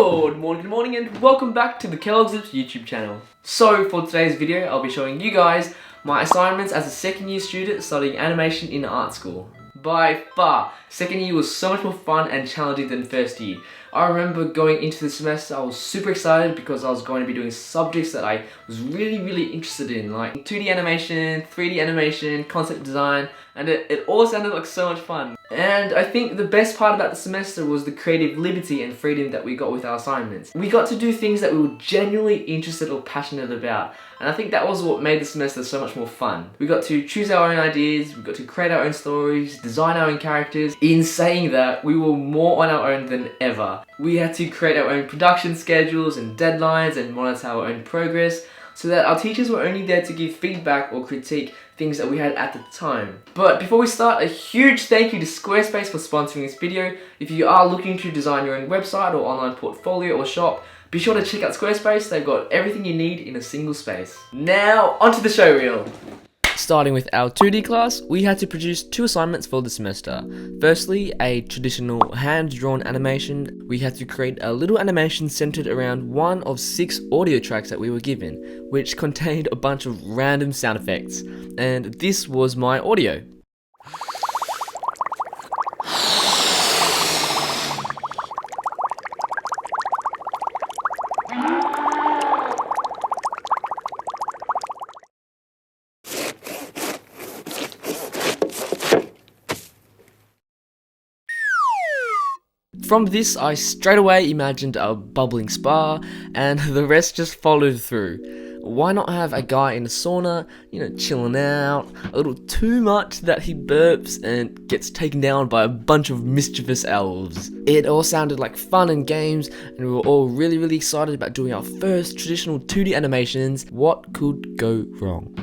Good morning and welcome back to the kelogsloops YouTube channel. So for today's video I'll be showing you guys my assignments as a second year student studying animation in art school. By far, second year was so much more fun and challenging than first year. I remember going into the semester I was super excited because I was going to be doing subjects that I was really interested in, like 2D animation, 3D animation, concept design, and it all sounded like so much fun. And I think the best part about the semester was the creative liberty and freedom that we got with our assignments. We got to do things that we were genuinely interested or passionate about, and I think that was what made the semester so much more fun. We got to choose our own ideas, we got to create our own stories, design our own characters. In saying that, we were more on our own than ever. We had to create our own production schedules and deadlines and monitor our own progress, so that our teachers were only there to give feedback or critique things that we had at the time. But before we start, a huge thank you to Squarespace for sponsoring this video. If you are looking to design your own website or online portfolio or shop, be sure to check out Squarespace. They've got everything you need in a single space. Now, onto the showreel. Starting with our 2D class, we had to produce 2 assignments for the semester. Firstly, a traditional hand-drawn animation. We had to create a little animation centered around one of 6 audio tracks that we were given, which contained a bunch of random sound effects. And this was my audio. From this, I straight away imagined a bubbling spa, and the rest just followed through. Why not have a guy in a sauna, chilling out, a little too much that he burps and gets taken down by a bunch of mischievous elves. It all sounded like fun and games, and we were all really excited about doing our first traditional 2D animations. What could go wrong?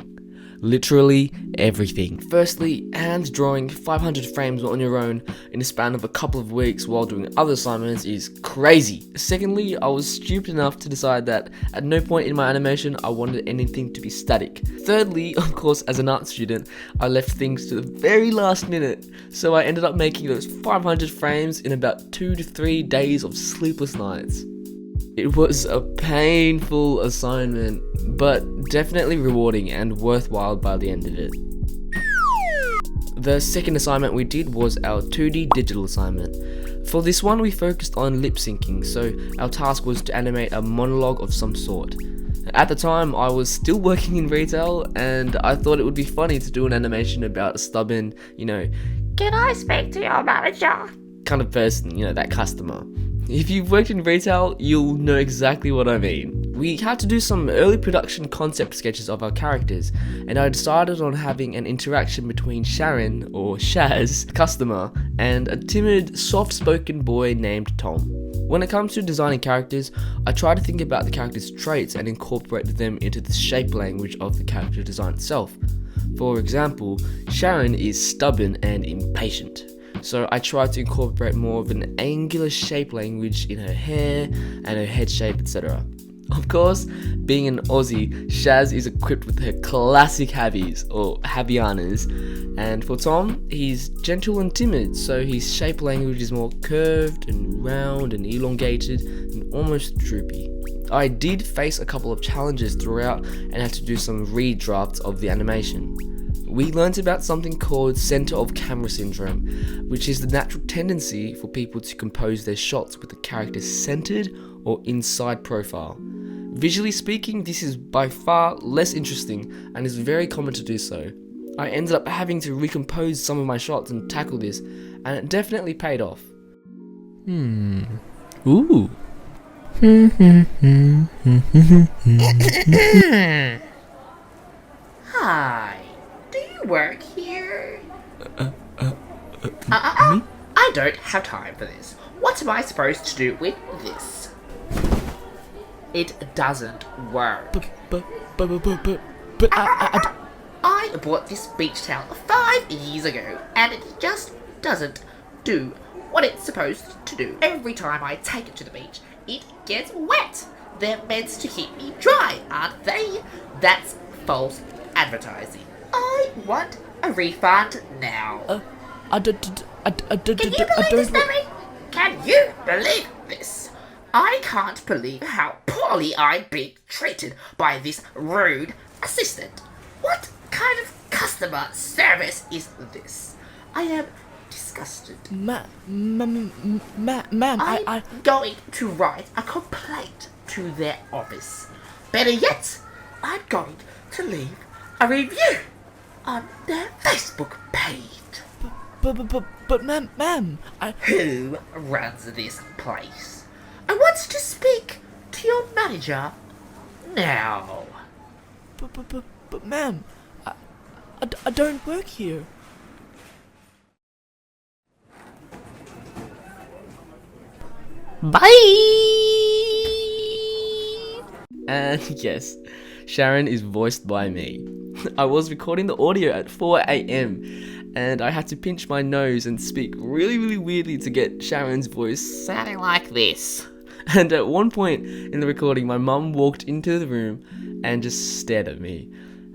Literally everything. Firstly, hand drawing 500 frames on your own in a span of a couple of weeks while doing other assignments is crazy. Secondly, I was stupid enough to decide that at no point in my animation I wanted anything to be static. Thirdly, of course, as an art student, I left things to the very last minute, so I ended up making those 500 frames in about 2 to 3 days of sleepless nights. It was a painful assignment, but definitely rewarding and worthwhile by the end of it. The second assignment we did was our 2D digital assignment. For this one we focused on lip syncing, so our task was to animate a monologue of some sort. At the time I was still working in retail, and I thought it would be funny to do an animation about a stubborn, "Can I speak to your manager?" kind of person, that customer. If you've worked in retail, you'll know exactly what I mean. We had to do some early production concept sketches of our characters, and I decided on having an interaction between Sharon, or Shaz, customer, and a timid, soft-spoken boy named Tom. When it comes to designing characters, I try to think about the character's traits and incorporate them into the shape language of the character design itself. For example, Sharon is stubborn and impatient, so I tried to incorporate more of an angular shape language in her hair and her head shape, etc. Of course, being an Aussie, Shaz is equipped with her classic habbies, or habbianas, and for Tom, he's gentle and timid, so his shape language is more curved and round and elongated and almost droopy. I did face a couple of challenges throughout and had to do some redrafts of the animation. We learnt about something called center of camera syndrome, which is the natural tendency for people to compose their shots with the character centered or inside profile. Visually speaking, this is by far less interesting and is very common to do so. I ended up having to recompose some of my shots and tackle this, and it definitely paid off. Ooh. Hi. Do you work here? Me? I don't have time for this. What am I supposed to do with this? It doesn't work. I bought this beach towel 5 years ago, and it just doesn't do what it's supposed to do. Every time I take it to the beach, it gets wet. They're meant to keep me dry, aren't they? That's false advertising. I want a refund now. Can you believe this, Barry? Can you believe this? I can't believe how poorly I'm being treated by this rude assistant. What kind of customer service is this? I am disgusted. Ma'am, I'm going to write a complaint to their office. Better yet, I'm going to leave a review on their Facebook page. But ma'am, Who runs this place? I want to speak to your manager now. But ma'am, I don't work here. Bye! And yes, Sharon is voiced by me. I was recording the audio at 4 a.m. and I had to pinch my nose and speak really weirdly to get Sharon's voice sounding like this. And at one point in the recording, my mum walked into the room and just stared at me.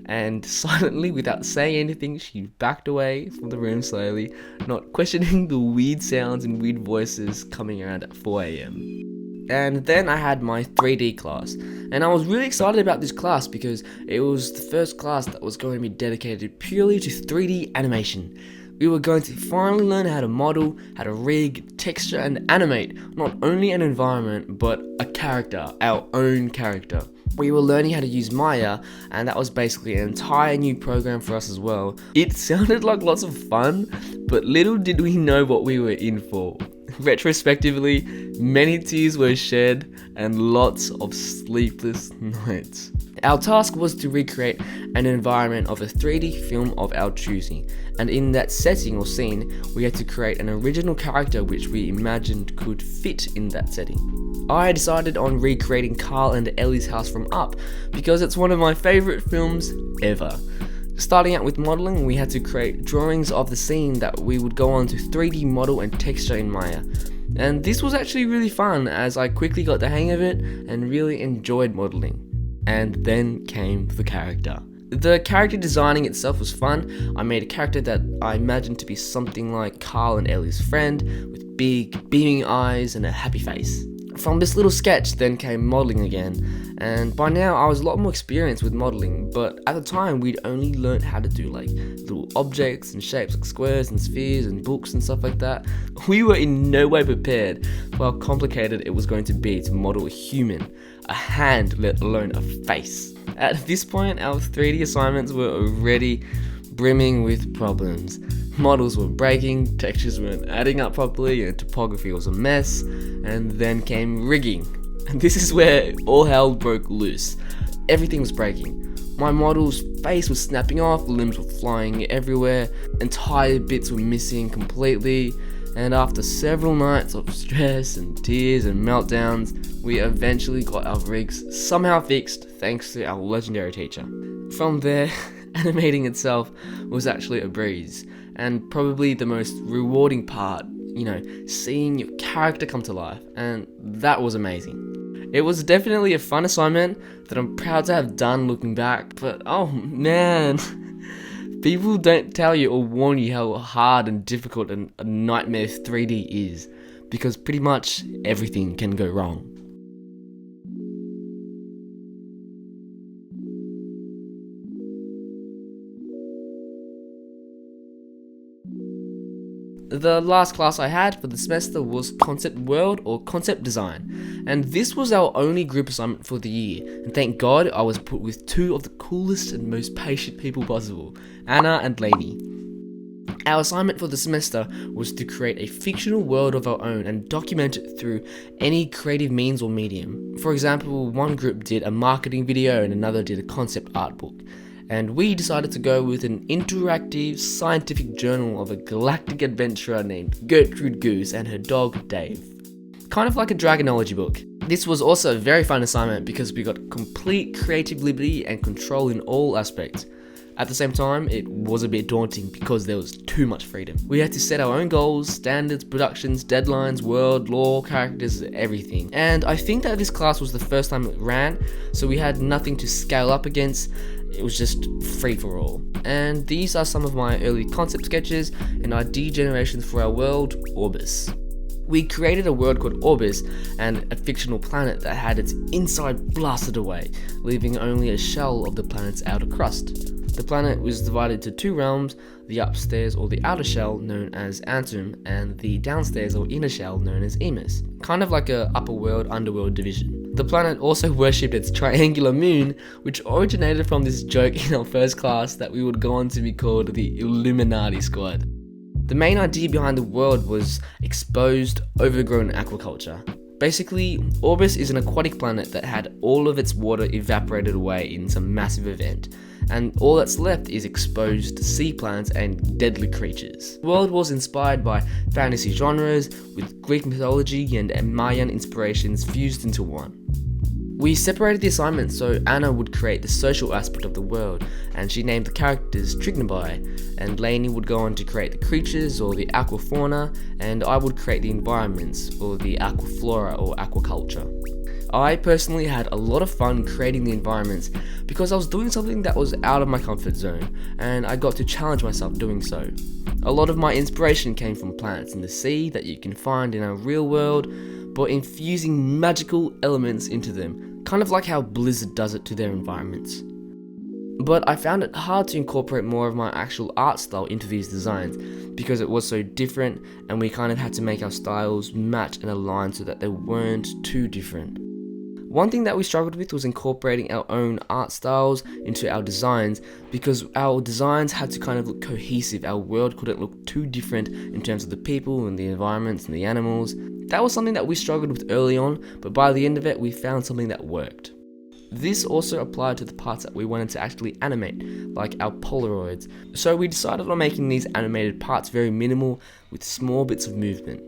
And silently, without saying anything, she backed away from the room slowly, not questioning the weird sounds and weird voices coming around at 4 a.m. And then I had my 3D class, and I was really excited about this class because it was the first class that was going to be dedicated purely to 3D animation. We were going to finally learn how to model, how to rig, texture, and animate not only an environment, but a character, our own character. We were learning how to use Maya, and that was basically an entire new program for us as well. It sounded like lots of fun, but little did we know what we were in for. Retrospectively, many tears were shed and lots of sleepless nights. Our task was to recreate an environment of a 3D film of our choosing, and in that setting or scene, we had to create an original character which we imagined could fit in that setting. I decided on recreating Carl and Ellie's house from Up because it's one of my favourite films ever. Starting out with modelling, we had to create drawings of the scene that we would go on to 3D model and texture in Maya. And this was actually really fun as I quickly got the hang of it and really enjoyed modelling. And then came the character. The character designing itself was fun. I made a character that I imagined to be something like Carl and Ellie's friend, with big, beaming eyes and a happy face. From this little sketch then came modelling again, and by now I was a lot more experienced with modelling, but at the time we'd only learnt how to do like little objects and shapes like squares and spheres and books and stuff like that. We were in no way prepared for how complicated it was going to be to model a human, a hand, let alone a face. At this point, our 3D assignments were already brimming with problems. Models were breaking, textures weren't adding up properly, and topography was a mess, and then came rigging. And this is where all hell broke loose. Everything was breaking. My model's face was snapping off, limbs were flying everywhere, entire bits were missing completely, and after several nights of stress and tears and meltdowns, we eventually got our rigs somehow fixed thanks to our legendary teacher. From there, animating itself was actually a breeze, and probably the most rewarding part, seeing your character come to life, and that was amazing. It was definitely a fun assignment that I'm proud to have done looking back, but oh man, people don't tell you or warn you how hard and difficult and a nightmare 3D is, because pretty much everything can go wrong. The last class I had for the semester was Concept World or Concept Design, and this was our only group assignment for the year, and thank God I was put with two of the coolest and most patient people possible, Anna and Lainey. Our assignment for the semester was to create a fictional world of our own and document it through any creative means or medium. For example, one group did a marketing video and another did a concept art book. And we decided to go with an interactive scientific journal of a galactic adventurer named Gertrude Goose and her dog Dave. Kind of like a dragonology book. This was also a very fun assignment because we got complete creative liberty and control in all aspects. At the same time, it was a bit daunting because there was too much freedom. We had to set our own goals, standards, productions, deadlines, world, lore, characters, everything. And I think that this class was the first time it ran, so we had nothing to scale up against. It was just free for all. And these are some of my early concept sketches and idea generations for our world, Orbis. We created a world called Orbis and a fictional planet that had its inside blasted away, leaving only a shell of the planet's outer crust. The planet was divided into two realms, the upstairs or the outer shell known as Antum, and the downstairs or inner shell known as Emus, kind of like a upper world underworld division. The planet also worshipped its triangular moon, which originated from this joke in our first class that we would go on to be called the Illuminati Squad. The main idea behind the world was exposed, overgrown aquaculture. Basically, Orbis is an aquatic planet that had all of its water evaporated away in some massive event, and all that's left is exposed sea plants and deadly creatures. The world was inspired by fantasy genres, with Greek mythology and Mayan inspirations fused into one. We separated the assignment so Anna would create the social aspect of the world, and she named the characters Trignobai, and Lainey would go on to create the creatures or the aquafauna, and I would create the environments or the aquaflora or aquaculture. I personally had a lot of fun creating the environments because I was doing something that was out of my comfort zone, and I got to challenge myself doing so. A lot of my inspiration came from plants in the sea that you can find in our real world, but infusing magical elements into them, kind of like how Blizzard does it to their environments. But I found it hard to incorporate more of my actual art style into these designs because it was so different, and we kind of had to make our styles match and align so that they weren't too different. One thing that we struggled with was incorporating our own art styles into our designs because our designs had to kind of look cohesive. Our world couldn't look too different in terms of the people and the environments and the animals. That was something that we struggled with early on, but by the end of it, we found something that worked. This also applied to the parts that we wanted to actually animate, like our Polaroids. So we decided on making these animated parts very minimal with small bits of movement.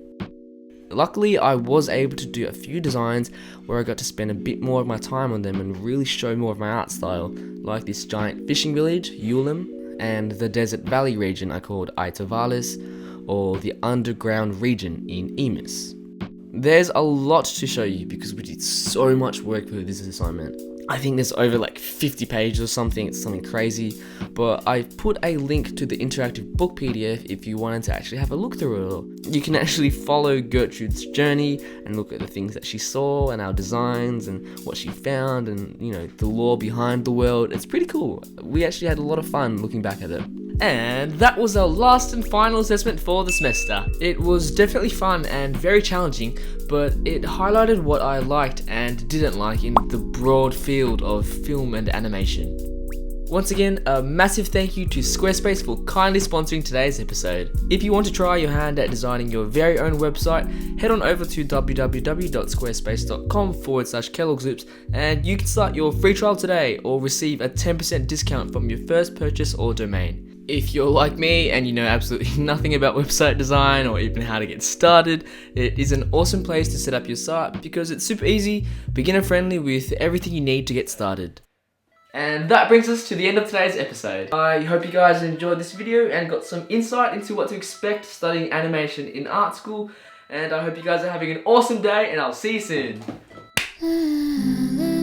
Luckily, I was able to do a few designs where I got to spend a bit more of my time on them and really show more of my art style, like this giant fishing village, Ulim, and the desert valley region I called Aitavalis, or the underground region in Emus. There's a lot to show you because we did so much work for this assignment. I think there's over like 50 pages or something, it's something crazy, but I put a link to the interactive book PDF if you wanted to actually have a look through it all. You can actually follow Gertrude's journey and look at the things that she saw and our designs and what she found and, the lore behind the world. It's pretty cool. We actually had a lot of fun looking back at it. And that was our last and final assessment for the semester. It was definitely fun and very challenging, but it highlighted what I liked and didn't like in the broad field of film and animation. Once again, a massive thank you to Squarespace for kindly sponsoring today's episode. If you want to try your hand at designing your very own website, head on over to www.squarespace.com/kelogsloops and you can start your free trial today or receive a 10% discount from your first purchase or domain. If you're like me and you know absolutely nothing about website design or even how to get started, it is an awesome place to set up your site because it's super easy, beginner friendly with everything you need to get started. And that brings us to the end of today's episode. I hope you guys enjoyed this video and got some insight into what to expect studying animation in art school, and I hope you guys are having an awesome day and I'll see you soon.